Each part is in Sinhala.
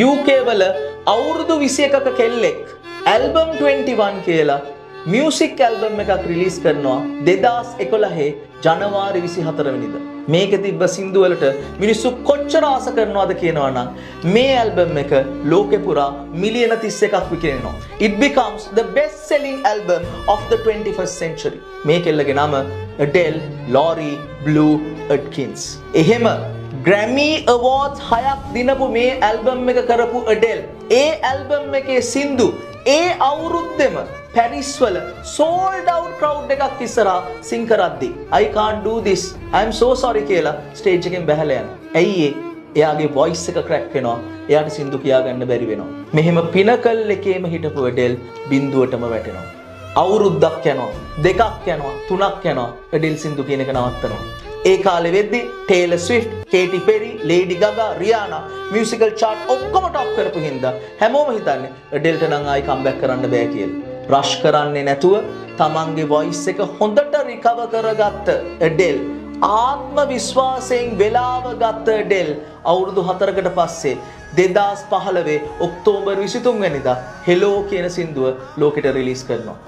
UK වල අවුරුදු 21ක කෙල්ලෙක් ඇල්බම් 21 කියලා මියුසික් ඇල්බම් එකක් රිලීස් කරනවා 2011 ජනවාරි 24 වෙනිදා. මේකේ තිබ්බ සින්දු වලට මිනිස්සු කොච්චර ආස කරනවද කියනවා නම් මේ ඇල්බම් එක ලෝකෙ පුරා මිලියන 31ක් විකිනෙනවා. It becomes the best selling album of the 21st century. මේ කෙල්ලගේ නම Adele Laurie Blue Atkins. එහෙම Grammy Awards 6ක් දිනපු මේ ඇල්බම් එක කරපු Adele ඒ ඇල්බම් එකේ සින්දු ඒ අවුරුද්දෙම පැරිස් වල sold out crowd එකක් ඉස්සරහා sing කරද්දි I can't do this I am so sorry කියලා stage එකෙන් බැහැලා යනවා. ඇයි එයාගේ voice එක crack වෙනවා. එයාට සින්දු කියා ගන්න බැරි වෙනවා. මෙහෙම පිනකල් එකේම හිටපු Adele බිඳුවටම වැටෙනවා. අවුරුද්දක් යනවා, දෙකක් යනවා, තුනක් යනවා. Adele සින්දු කියන එක නවත්තනවා. ඒ කාලෙ වෙද්දි Taylor Swift, Katy Perry, Lady Gaga, Rihanna musical chart ඔක්කොම top කරපු හින්දා හැමෝම හිතන්නේ Adele නම් ආයි comeback කරන්න බෑ කියලා. රෂ් කරන්නේ නැතුව තමන්ගේ voice එක හොඳට recover කරගත්ත Adele ආත්ම විශ්වාසයෙන් වෙලාව ගත්ත Adele අවුරුදු 4කට පස්සේ 2015 ඔක්තෝබර් 23 වෙනිදා Hello කියන සින්දුව ලෝකෙට රිලීස් කරනවා.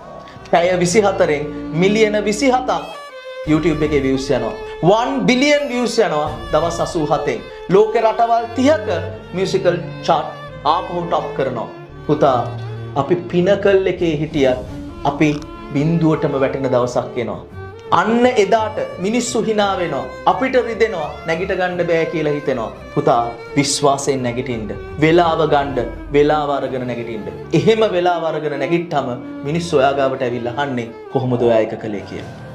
පැය 24න් මිලියන 27ක් YouTube එකේ views යනවා. 1 billion views යනවා දවස් 87න්. ලෝකේ රටවල් 30ක musical chart ආපහු top කරනවා. පුතා අපි පිනකල් එකේ හිටියත් අපි බිඳුවටම වැටෙන දවසක් එනවා. අන්න එදාට මිනිස්සු hina වෙනවා. අපිට රිදෙනවා. නැගිට ගන්න බෑ කියලා හිතෙනවා. පුතා විශ්වාසයෙන් නැගිටින්න. වෙලාව ගන්න. වෙලාව අරගෙන නැගිටින්න. එහෙම වෙලාව අරගෙන නැගිට්ටම මිනිස්සු ඔයා ගාවට ඇවිල්ලා අහන්නේ කොහොමද ඔයා එක කළේ කියලා.